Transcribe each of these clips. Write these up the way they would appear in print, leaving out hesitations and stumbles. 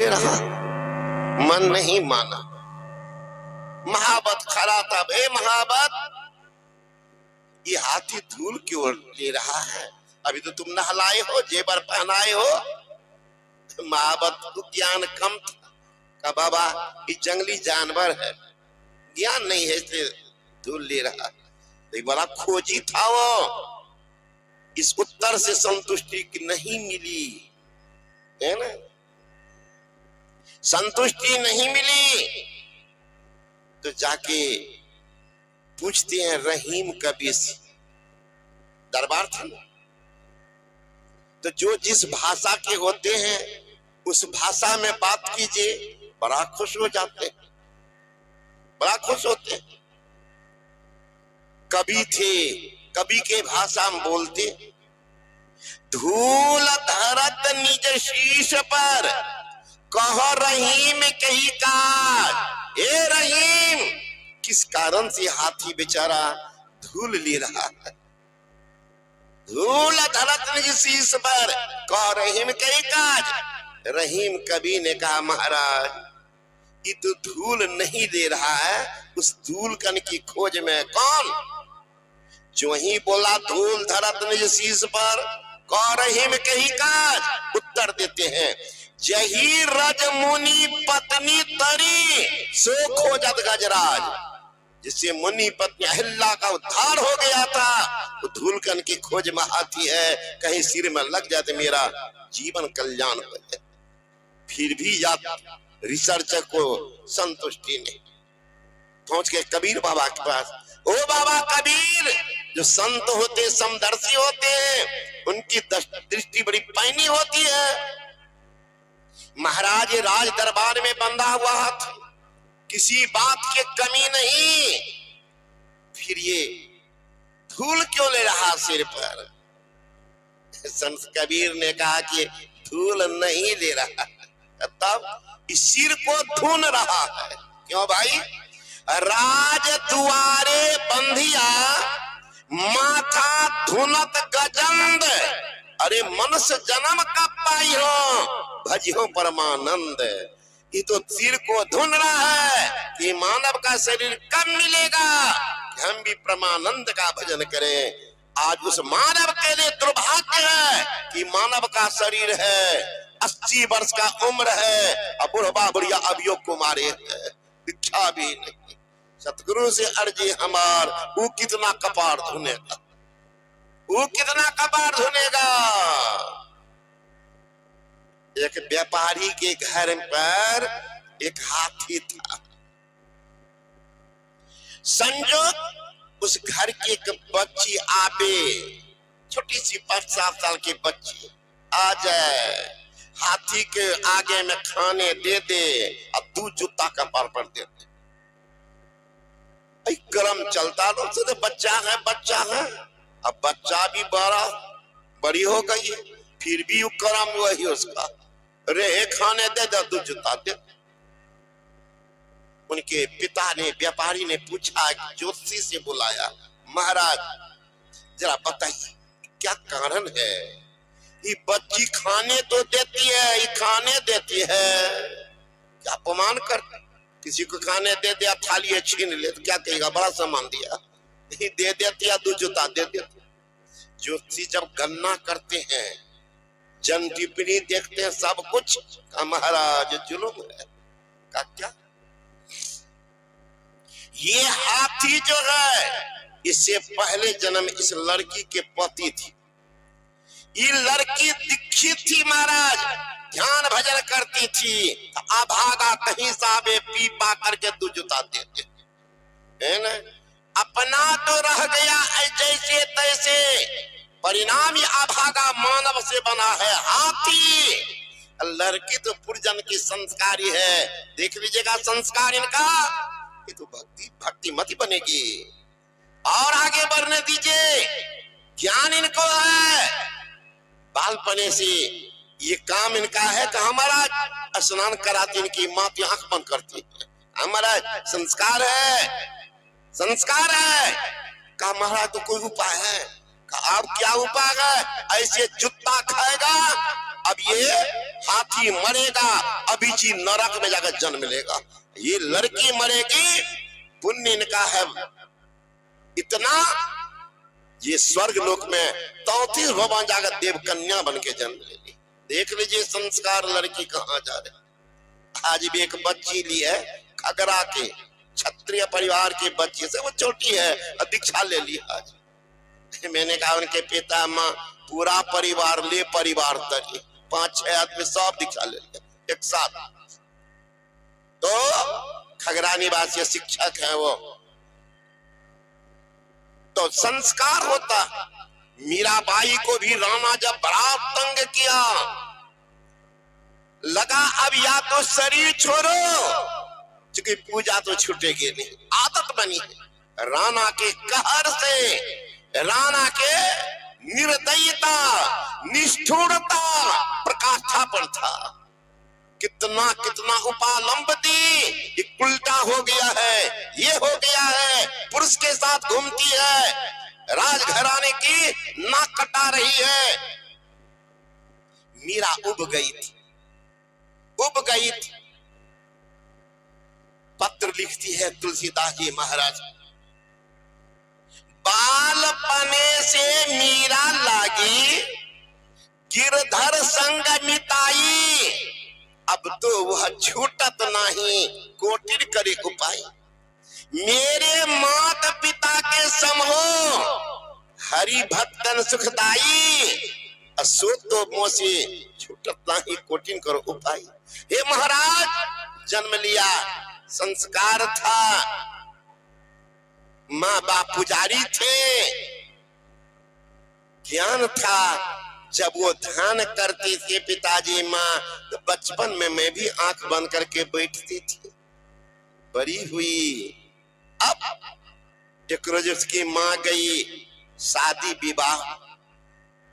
रहा, मन नहीं माना। महाबत खड़ा था, बे महाबत ये हाथी धूल क्यों ले रहा है? अभी तो तुम नहलाए हो, जेवर पहनाए हो। महाबत को ज्ञान कम था, का बाबा ये जंगली जानवर है, ज्ञान नहीं है इसलिए धूल ले रहा। तो बड़ा खोजी था वो, इस उत्तर से संतुष्टि नहीं मिली, है ना, संतुष्टि नहीं मिली। तो जाके पूछते हैं रहीम कबीर से, दरबार था ना, तो जो जिस भाषा के होते हैं उस भाषा में बात कीजिए, बड़ा खुश हो जाते हैं, बड़ा खुश होते हैं। कवि थे, कवि के भाषा में बोलते, धूल धरत निज शीश पर, कहो रहीम कही काज। ए रहीम, किस कारण से हाथी बेचारा धूल ले रहा है? धूल धरत निज शीश पर, कहो रहीम कही काज। रहीम कवि ने कहा, महाराज ये तो धूल नहीं ले रहा है, उस धूल कण की खोज में कौन? जो ही बोला धूल धरत निज शीश पर, कहो रहीम कही काज, उत्तर देते हैं, जही रज मुनि पत्नी तरी, सो खोजत गजराज। जिससे मुनि पत्नी अहिल्या का उद्धार हो गया था, वो धूलकन की खोज में हाथी है, कहीं सिर में लग जाते मेरा जीवन कल्याण हो जाए। फिर भी रिसर्चर को संतुष्टि नहीं, पहुंच गए कबीर बाबा के पास। ओ बाबा कबीर, जो संत होते समदर्शी होते हैं, उनकी दृष्टि बड़ी पैनी होती है। महाराज राज दरबार में बंधा हुआ हाथ, किसी बात की कमी नहीं, फिर ये धूल क्यों ले रहा सिर पर? संत कबीर ने कहा कि धूल नहीं ले रहा, तब इस सिर को धुन रहा है। क्यों भाई? राज दुआरे बंधिया, माथा धुनत गजंद। अरे मनुष्य जन्म कब पाई हो, भजियो परमानंद। ये तो सिर को धुन रहा है कि मानव का शरीर कब मिलेगा कि हम भी परमानंद का भजन करें। आज उस मानव के लिए दुर्भाग्य है कि मानव का शरीर है, 80 वर्ष का उम्र है, अब बुढ़वा बुढ़िया अभियोग को मारे है, इच्छा भी नहीं। सतगुरु से अर्जी हमार, वो कितना कपार धुनेगा, वो कितना कपार धुनेगा। एक व्यापारी के घर पर एक हाथी था। संजोग उस घर की एक बच्ची आवे, छोटी सी 5-7 साल की बच्ची आ जाए, हाथी के आगे में खाने दे दे और 2 जूता कपार पर दे दे। क्रम चलता लो, तो बच्चा है, अब बच्चा भी बड़ी हो गई है, फिर भी क्रम वही उसका, रे खाने दे दे 2 जूता दे। उनके पिता ने, व्यापारी ने पूछा, ज्योतिषी से बुलाया, महाराज जरा बताइए क्या कारण है? ये बच्ची खाने तो देती है, ये खाने देती है, क्या अपमान करती? किसी को खाने दे दिया, थाली छीन ले तो क्या कहेगा, बड़ा सामान दिया। नहीं दे देती है, 2 जूता दे देती। ज्योतिषी जब गणना करते हैं, जन टिप्पणी देखते हैं, सब कुछ का महाराज जुलुम है का क्या? ये हाथी जो है, इससे पहले जन्म इस लड़की के पति थी। ये लड़की दीक्षित थी महाराज, ध्यान भजन करती थी, अभागा कहीं साबे पी पा करके 2 जूता देते है ना। अपना तो रह गया जैसे तैसे, परिणाम ये अभागा मानव से बना है हाथी। लड़की तो पूर्वजन्म की संस्कारी है, देख लीजिएगा संस्कार इनका, ये तो भक्ति मती बनेगी। और आगे बढ़ने दीजिए, ज्ञान इनको है, बालपने से ये काम इनका है कि हमारा स्नान कराती, इनकी माँ की आंख बंद करती है, हमारा संस्कार है। कहा महाराज तो कोई उपाय है? कहा आप क्या उपाय है? ऐसे जूता खाएगा अब ये हाथी मरेगा, अभिची नरक में जाकर जन्म लेगा, ये लड़की मरेगी, पुण्य इनका है इतना, ये स्वर्ग लोक में 34 भवन जाकर देव कन्या बन के जन्म ले ली। देख लीजिए संस्कार लड़की कहाँ जा रहे। आज भी एक बच्ची ली है खगरा के क्षत्रिय परिवार के बच्चे से, वो छोटी है, दीक्षा ले ली आज। मैंने कहा उनके पिता माँ पूरा परिवार ले, परिवार तरी 5-6 आदमी सब दीक्षा ले लिया एक साथ। तो खगरा निवासी शिक्षक है वो, तो संस्कार होता। मीराबाई को भी राणा जब बड़ा तंग किया, लगा अब या तो शरीर छोड़ो, क्योंकि पूजा तो छूटेगी नहीं, आदत बनी है। राणा के कहर से, राणा के निर्दयता निष्ठुरता प्रकाष्ठा पर था। कितना कितना उपालंब दी, ये उल्टा हो गया है, ये हो गया है, पुरुष के साथ घूमती है, राजघराने की नाक कटा रही है। मीरा उब गई थी, उब गई थी। पत्र लिखती है तुलसीदास जी महाराज, बालपने से मीरा लागी गिरधर संग मिताई, अब तो वह छूटत नहीं कोटिर करे उपाय। मेरे माता पिता के समहो हरि भक्तन सुखदाई, असो तो मोसे छूटत नहीं कोटिन करो उपाय। हे महाराज, जन्म लिया, संस्कार था, माँ बाप पुजारी थे, ज्ञान था। जब वो ध्यान करती थी पिताजी माँ, तो बचपन में मैं भी आंख बंद करके बैठती थी। बड़ी हुई, अब एक रोज उसकी माँ गई शादी विवाह,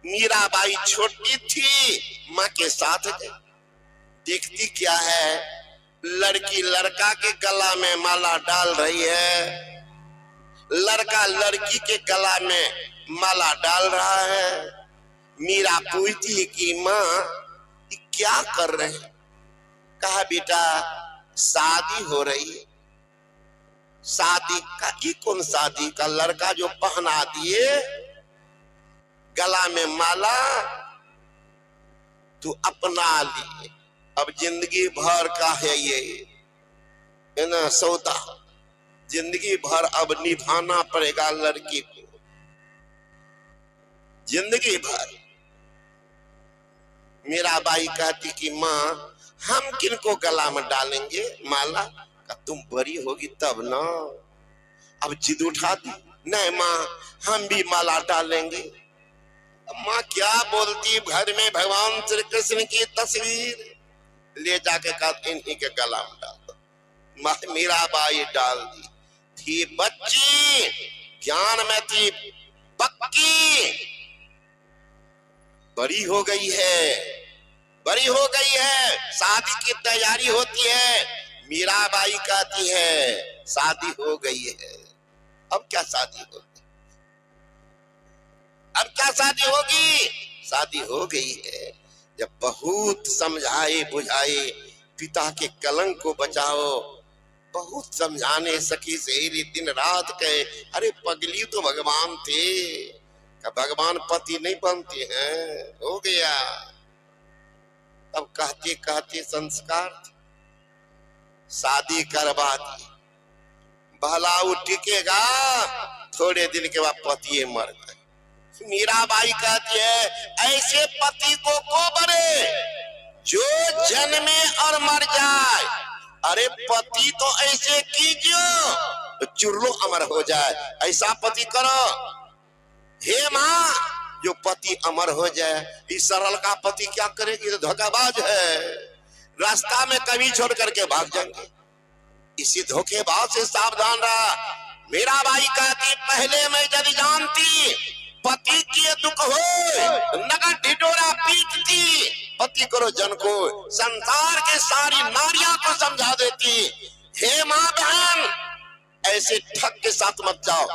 मीराबाई छोटी थी, माँ के साथ गई। देखती क्या है, लड़की लड़का के गला में माला डाल रही है, लड़का लड़की के गला में माला डाल रहा है। मीरा पूछती है कि माँ क्या कर रहे हैं? कहा बेटा शादी हो रही है। शादी का की कौन शादी का? लड़का जो पहना दिए गला में माला तू अपना लिए, अब जिंदगी भर का है ये, है ना सौदा, जिंदगी भर अब निभाना पड़ेगा लड़की को, जिंदगी भर। मीराबाई कहती कि माँ हम किनको गला में डालेंगे माला? का तुम बड़ी होगी तब ना। अब जिद उठा दी, नहीं माँ हम भी माला डालेंगे। माँ क्या बोलती, घर में भगवान श्री कृष्ण की तस्वीर ले जाके कहा इन्हीं के गला में डाल दो। मीराबाई डाल दी। थी बच्ची, ज्ञान में थी पक्की, बड़ी हो गई है, बड़ी हो गई है, शादी की तैयारी होती है। मीराबाई कहती है शादी हो गई है, अब क्या शादी होगी, अब क्या शादी होगी? शादी हो गई है। जब बहुत समझाए बुझाए, पिता के कलंक को बचाओ, बहुत समझाने सखी सहेली दिन रात कहे, अरे पगली तो भगवान थे, भगवान पति नहीं बनते हैं, हो गया। तब कहते कहते संस्कार शादी करवा दी। भला वो टिकेगा, थोड़े दिन के बाद पति मर गए। मीराबाई कहती है ऐसे पति को बरे जो जन्मे और मर जाए। अरे पति तो ऐसे कीजिए तो चुर्रो अमर हो जाए, ऐसा पति करो। हे माँ, जो पति अमर हो जाए, इस सरल का पति क्या करेगी? तो धोखाबाज है, रास्ता में कभी छोड़ करके भाग जाएंगे। इसी धोखेबाज से सावधान रहा। मीराबाई कहती पहले मैं यदि जानती पति के दुख हो नगर ढिढोरा पीटती, पति करो जन को, संसार के सारी नारियां को समझा देती। हे माँ बहन, ऐसे ठग के साथ मत जाओ।